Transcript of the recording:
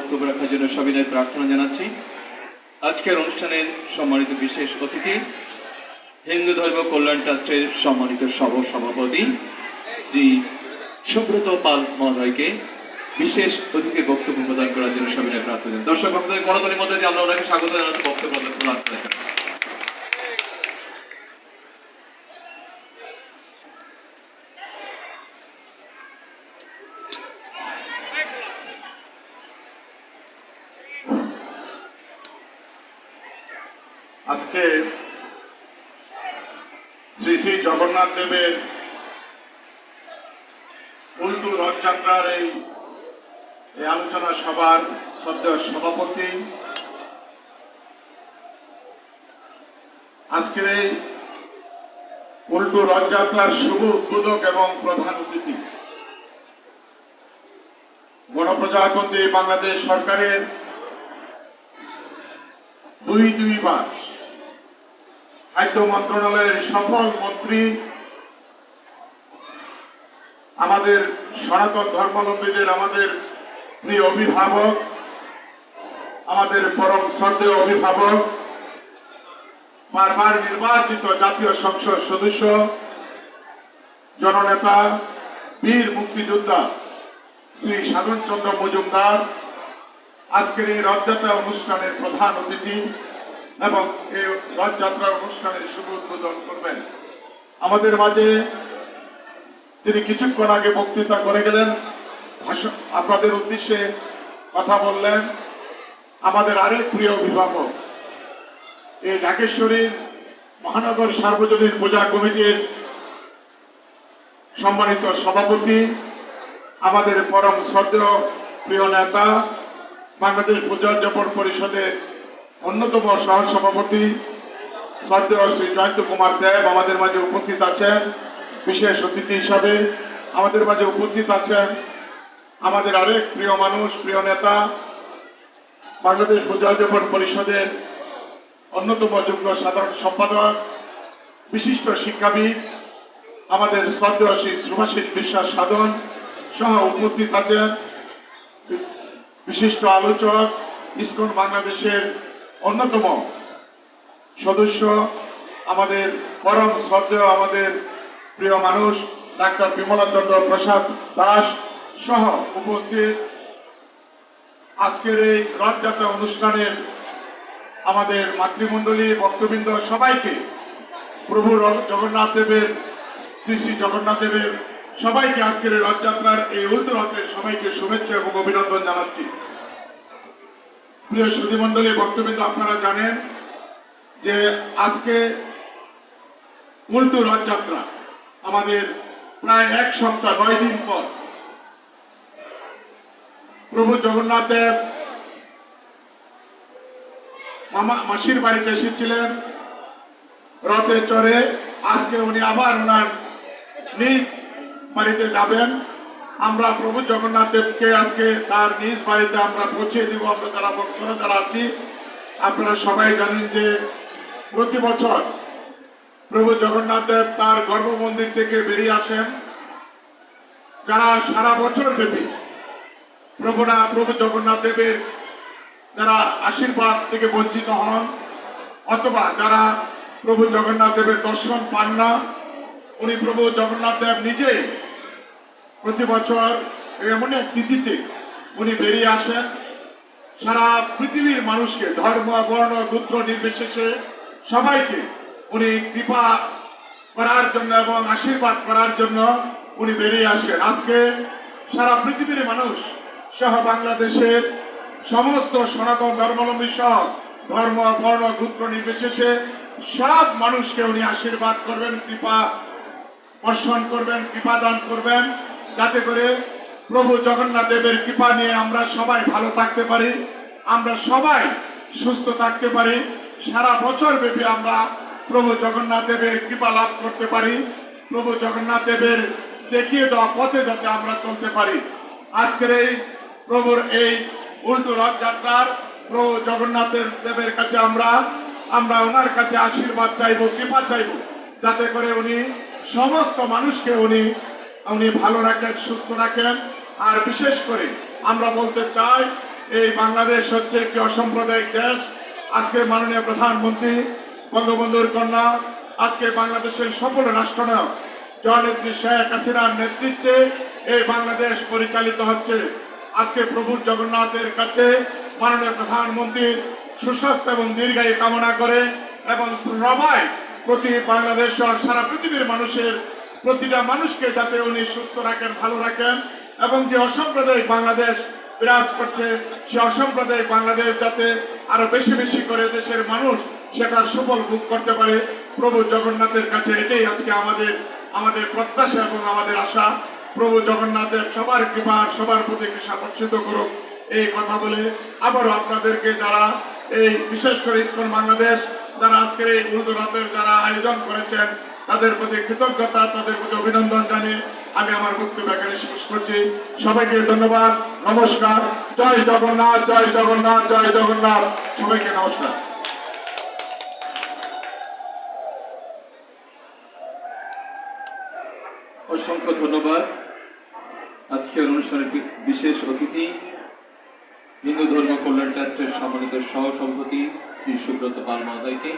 বক্তব্য রাখার জন্য সবিনয় প্রার্থনা জানাচ্ছি। আজকের অনুষ্ঠানের সম্মানিত বিশেষ অতিথি হিন্দু ধর্ম কল্যাণ ট্রাস্টের সম্মানিত সভাপতি শ্রী সুব্রত পাল মহোদয়কে বিশেষ অতিথি বক্তব্য প্রদান করার জন্য সবিনয় প্রার্থনা। দর্শক ভক্তদের করতালির মধ্যে দিয়ে আমরা ওনাকে স্বাগত জানাতে বক্তব্য প্রদান করেন। আজকে শ্রী শ্রী জগন্নাথ দেবের উল্টো রথযাত্রার এই আলোচনা সভার শ্রদ্ধেয় সভাপতি, আজকের এই উল্টো রথযাত্রার শুভ উদ্বোধক এবং প্রধান অতিথি গণপ্রজাতন্ত্রী বাংলাদেশ সরকারের দুইবার খাদ্য মন্ত্রণালয়ের সফল মন্ত্রী, আমাদের সনাতন ধর্মাবলম্বীদের আমাদের প্রিয় অভিভাবক, আমাদের পরম শ্রদ্ধেয় অভিভাবক, বারবার নির্বাচিত জাতীয় সংসদ সদস্য, জননেতা, বীর মুক্তিযোদ্ধা শ্রী সাধনচন্দ্র মজুমদার আজকের এই রথযাত্রা অনুষ্ঠানের প্রধান অতিথি এবং এই রথযাত্রা অনুষ্ঠানের শুভ উদ্বোধন করবেন। আমাদের মাঝে তিনি কিছুক্ষণ আগে বক্তৃতা করে গেলেন, আপনাদের উদ্দেশ্যে কথা বললেন। আমাদের আরেক প্রিয় অভিভাবক, এই ঢাকেশ্বরীর মহানগর সার্বজনীন পূজা কমিটির সম্মানিত সভাপতি, আমাদের পরম শ্রদ্ধেয় প্রিয় নেতা, বাংলাদেশ পূজা উদযাপন পরিষদের অন্যতম সহসভাপতি শ্রদ্ধেয় শ্রী জয়ন্ত কুমার দেব আমাদের মাঝে উপস্থিত আছেন। বিশেষ অতিথি হিসাবে আমাদের মাঝে উপস্থিত আছেন আমাদের আরেক প্রিয় মানুষ, প্রিয় নেতা, বাংলাদেশ পূজা উদযাপন পরিষদের অন্যতম যুগ্ম সাধারণ সম্পাদক, বিশিষ্ট শিক্ষাবিদ, আমাদের শ্রদ্ধেয় শ্রী সুভাষিস বিশ্বাস সাধন সহ উপস্থিত আছেন বিশিষ্ট আলোচক, ইসকন বাংলাদেশের অন্যতম সদস্য, আমাদের পরম শ্রদ্ধেয় আমাদের প্রিয় মানুষ ডাক্তার বিমলা চন্দ্র প্রসাদ দাস সহ উপস্থিত আজকের এই রথযাত্রা অনুষ্ঠানের আমাদের মাতৃমণ্ডলী, ভক্তবৃন্দ সবাইকে প্রভু জগন্নাথ দেবের, শ্রী শ্রী জগন্নাথ দেবের সবাইকে আজকের এই রথযাত্রার এই উল্টো রথের সবাইকে শুভেচ্ছা এবং অভিনন্দন জানাচ্ছি। প্রিয় সুধীমণ্ডলী, ভক্তবৃন্দ, আপনারা জানেন যে আজকে উল্টো রথযাত্রা আমাদের প্রায় এক সপ্তাহ 9 দিন পর প্রভু জগন্নাথ দেব মাসির বাড়িতে এসেছিলেন রথে চড়ে। আজকে উনি আবার ওনার নিজ বাড়িতে যাবেন। আমরা প্রভু জগন্নাথ দেবকে আজকে তার নিজ বাড়িতে আমরা পৌঁছে দিব। আমরা যারা ভক্তরা যারা আছি, আপনারা সবাই জানেন যে প্রতি বছর প্রভু জগন্নাথ দেব তার গর্ভমন্দির থেকে বেরিয়ে আসেন। যারা সারা বছর ব্যাপী প্রভু জগন্নাথ দেবের যারা আশীর্বাদ থেকে বঞ্চিত হন অথবা যারা প্রভু জগন্নাথ দেবের দর্শন পান না, উনি প্রভু জগন্নাথ দেব নিজেই প্রতি বছর এমন এক তিথিতে উনি বেরিয়ে আসেন। সারা পৃথিবীর মানুষকে ধর্ম, বর্ণ, গোত্র নির্বিশেষে সবাইকে উনি কৃপা করার জন্য এবং আশীর্বাদ করার জন্য উনি বেরিয়ে আসেন। আজকে সারা পৃথিবীর মানুষ সহ বাংলাদেশের সমস্ত সনাতন ধর্মাবলম্বী সহ ধর্ম, বর্ণ, গোত্র নির্বিশেষে সব মানুষকে উনি আশীর্বাদ করবেন, কৃপা বর্ষণ করবেন, কৃপা দান করবেন, যাতে করে প্রভু জগন্নাথ দেবের কৃপা নিয়ে আমরা সবাই ভালো থাকতে পারি, আমরা সবাই সুস্থ থাকতে পারি, সারা বছর ব্যাপী আমরা প্রভু জগন্নাথ দেবের কৃপা লাভ করতে পারি, প্রভু জগন্নাথ দেবের দেখিয়ে দেওয়া পথে যাতে আমরা চলতে পারি। আজকের এই প্রভুর এই উল্টো রথযাত্রার প্রভু জগন্নাথ দেবের কাছে আমরা ওনার কাছে আশীর্বাদ চাইব, কৃপা চাইব, যাতে করে উনি সমস্ত মানুষকে উনি ভালো রাখেন, সুস্থ রাখেন। আর বিশেষ করে আমরা বলতে চাই এই বাংলাদেশ হচ্ছে একটি অসাম্প্রদায়িক দেশ। আজকে মাননীয় প্রধানমন্ত্রী বঙ্গবন্ধুর কন্যা আজকে বাংলাদেশের সফল রাষ্ট্রনায়ক জননেত্রী শেখ হাসিনার নেতৃত্বে এই বাংলাদেশ পরিচালিত হচ্ছে। আজকে প্রভু জগন্নাথের কাছে মাননীয় প্রধানমন্ত্রীর সুস্বাস্থ্য এবং দীর্ঘায়ু কামনা করে এবং সবাই প্রতি বাংলাদেশ সহ সারা পৃথিবীর মানুষের প্রতিটা মানুষকে যাতে উনি সুস্থ রাখেন, ভালো রাখেন এবং যে অসাম্প্রদায়িক বাংলাদেশ বিরাজ করছে সে অসাম্প্রদায়িক বাংলাদেশ যাতে আরো বেশি বেশি করে দেশের মানুষ সেটার সুফল ভোগ করতে পারে। প্রভু জগন্নাথের কাছে এটাই আজকে আমাদের প্রত্যাশা এবং আমাদের আশা। প্রভু জগন্নাথের সবার কৃপা সবার প্রতি কৃপা বর্ষিত করুক এই কথা বলে আবারও আপনাদেরকে যারা এই বিশেষ করে ইসকন বাংলাদেশ যারা আজকের এই উদ্বোধনের যারা আয়োজন করেছেন তাদের প্রতি কৃতজ্ঞতা, তাদের প্রতি অভিনন্দন জানিয়ে আমি আমার বক্তব্য এখানে শেষ করছি। সবাইকে ধন্যবাদ, নমস্কার। জয় জগন্নাথ, জয় জগন্নাথ, জয় জগন্নাথ। সবাইকে নমস্কার। অসংখ্য ধন্যবাদ। আজকের অনুষ্ঠানের বিশেষ অতিথি হিন্দু ধর্ম কল্যাণ ট্রাস্টের সম্মানিত সহ সভাপতি শ্রী সুব্রত পাল মহোদয়কে।